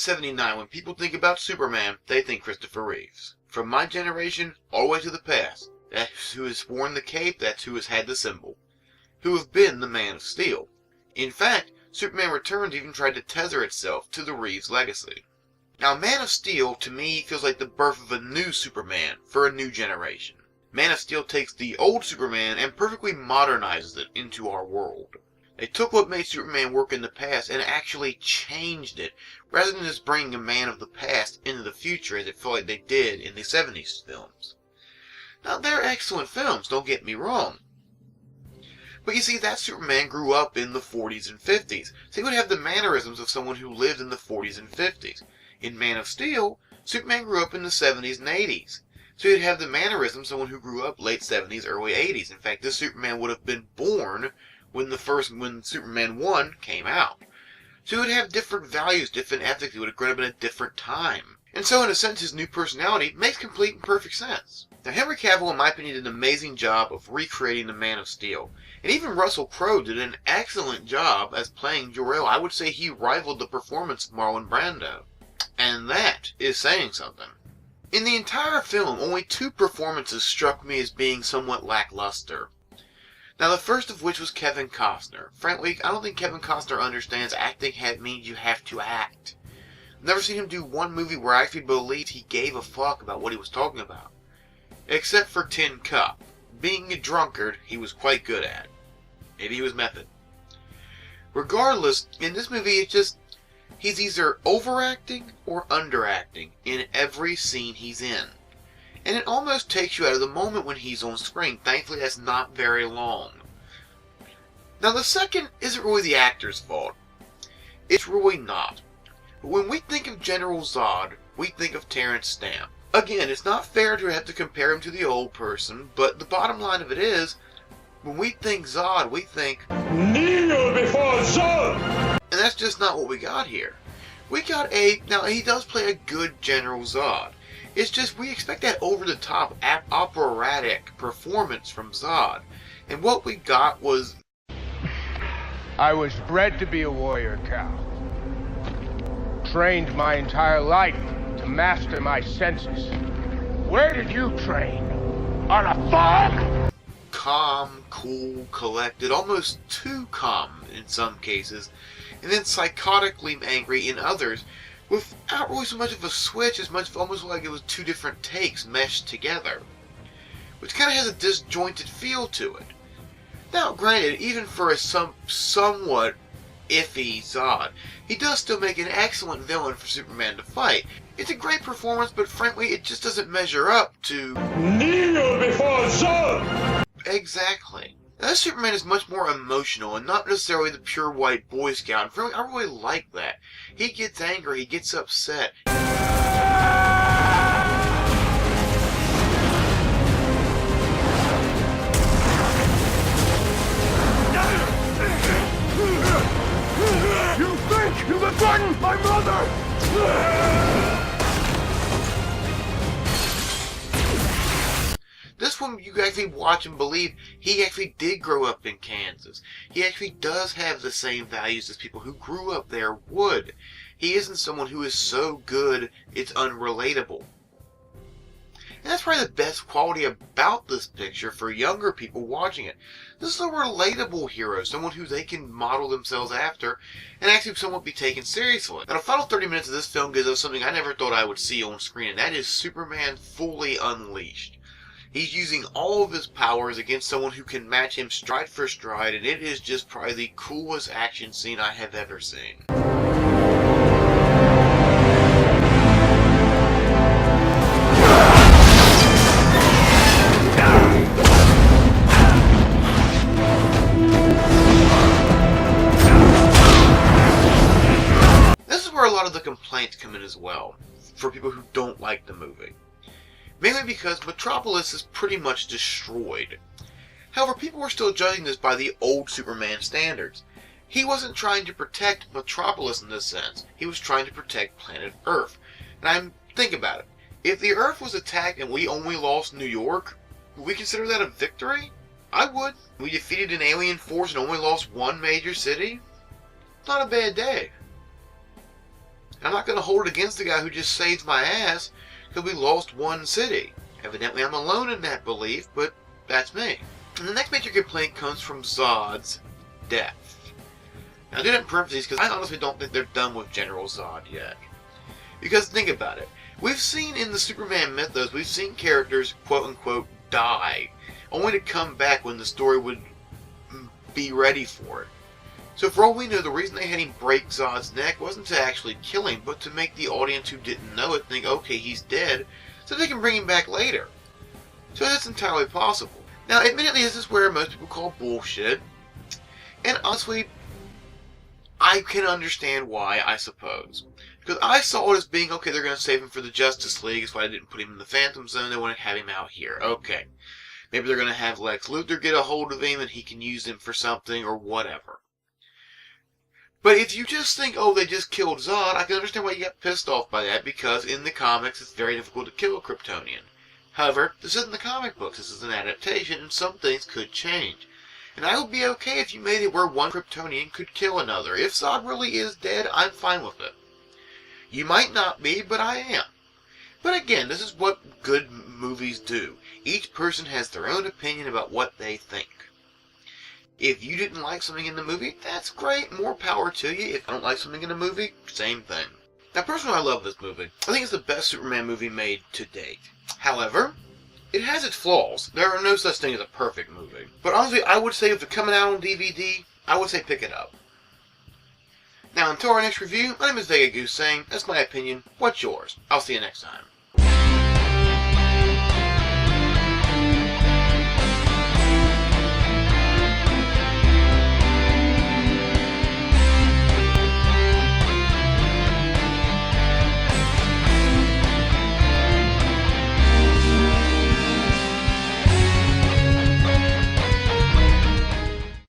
1979, when people think about Superman, they think Christopher Reeves. From my generation, all the way to the past, that's who has worn the cape, that's who has had the symbol. Who have been the Man of Steel. In fact, Superman Returns even tried to tether itself to the Reeves legacy. Now, Man of Steel, to me, feels like the birth of a new Superman for a new generation. Man of Steel takes the old Superman and perfectly modernizes it into our world. They took what made Superman work in the past and actually changed it, rather than just bringing a man of the past into the future as it felt like they did in the 70s films. Now, they're excellent films, don't get me wrong. But you see, that Superman grew up in the 40s and 50s, so he would have the mannerisms of someone who lived in the 40s and 50s. In Man of Steel, Superman grew up in the 70s and 80s, so he'd have the mannerisms of someone who grew up late 70s, early 80s. In fact, this Superman would have been born when Superman 1 came out. So he would have different values, different ethics, he would have grown up in a different time. And so, in a sense, his new personality makes complete and perfect sense. Now, Henry Cavill, in my opinion, did an amazing job of recreating the Man of Steel. And even Russell Crowe did an excellent job as playing Jor-El. I would say he rivaled the performance of Marlon Brando. And that is saying something. In the entire film, only 2 performances struck me as being somewhat lackluster. Now, the first of which was Kevin Costner. Frankly, I don't think Kevin Costner understands acting means you have to act. I've never seen him do one movie where I actually believed he gave a fuck about what he was talking about. Except for Tin Cup. Being a drunkard, he was quite good at. Maybe he was method. Regardless, in this movie, he's either overacting or underacting in every scene he's in. And it almost takes you out of the moment when he's on screen. Thankfully, that's not very long. Now, the second isn't really the actor's fault. It's really not. But when we think of General Zod, we think of Terrence Stamp. Again, it's not fair to have to compare him to the old person, but the bottom line of it is, when we think Zod, we think kneel before Zod! And that's just not what we got here. We got now he does play a good General Zod. It's just we expect that over-the-top operatic performance from Zod. And what we got was... I was bred to be a warrior, Cal. Trained my entire life to master my senses. Where did you train? On a farm? Calm, cool, collected, almost too calm in some cases, and then psychotically angry in others, without really so much of a switch, as much almost like it was 2 different takes meshed together, which kind of has a disjointed feel to it. Now, granted, even for a somewhat iffy Zod, he does still make an excellent villain for Superman to fight. It's a great performance, but frankly, it just doesn't measure up to kneel before Zod! Exactly. Now, this Superman is much more emotional and not necessarily the pure white Boy Scout. And frankly, I really like that. He gets angry, he gets upset. You think you have gotten my mother? This one, you actually watch and believe he actually did grow up in Kansas. He actually does have the same values as people who grew up there would. He isn't someone who is so good it's unrelatable. And that's probably the best quality about this picture for younger people watching it. This is a relatable hero, someone who they can model themselves after, and actually somewhat be taken seriously. Now, the final 30 minutes of this film gives us something I never thought I would see on screen, and that is Superman fully unleashed. He's using all of his powers against someone who can match him stride for stride, and it is just probably the coolest action scene I have ever seen. This is where a lot of the complaints come in as well, for people who don't like the movie. Mainly because Metropolis is pretty much destroyed. However, people were still judging this by the old Superman standards. He wasn't trying to protect Metropolis in this sense. He was trying to protect planet Earth. And think about it. If the Earth was attacked and we only lost New York, would we consider that a victory? I would. We defeated an alien force and only lost one major city? Not a bad day. I'm not going to hold it against the guy who just saved my ass because we lost one city. Evidently I'm alone in that belief, but that's me. And the next major complaint comes from Zod's death. Now I do that in parentheses because I honestly don't think they're done with General Zod yet. Because think about it. We've seen in the Superman mythos, we've seen characters, quote-unquote, die, only to come back when the story would be ready for it. So for all we know, the reason they had him break Zod's neck wasn't to actually kill him, but to make the audience who didn't know it think, okay, he's dead, so they can bring him back later. So that's entirely possible. Now, admittedly, this is where most people call bullshit, and honestly, I can understand why, I suppose. Because I saw it as being, okay, they're going to save him for the Justice League, that's why I didn't put him in the Phantom Zone, they want to have him out here. Okay. Maybe they're going to have Lex Luthor get a hold of him and he can use him for something or whatever. But if you just think, oh, they just killed Zod, I can understand why you get pissed off by that, because in the comics it's very difficult to kill a Kryptonian. However, this isn't the comic books, this is an adaptation, and some things could change. And I would be okay if you made it where one Kryptonian could kill another. If Zod really is dead, I'm fine with it. You might not be, but I am. But again, this is what good movies do. Each person has their own opinion about what they think. If you didn't like something in the movie, that's great, more power to you. If I don't like something in the movie, same thing. Now personally, I love this movie. I think it's the best Superman movie made to date. However, it has its flaws. There are no such thing as a perfect movie. But honestly, I would say if it's coming out on DVD, I would say pick it up. Now until our next review, my name is Vega Goose saying, that's my opinion, what's yours? I'll see you next time.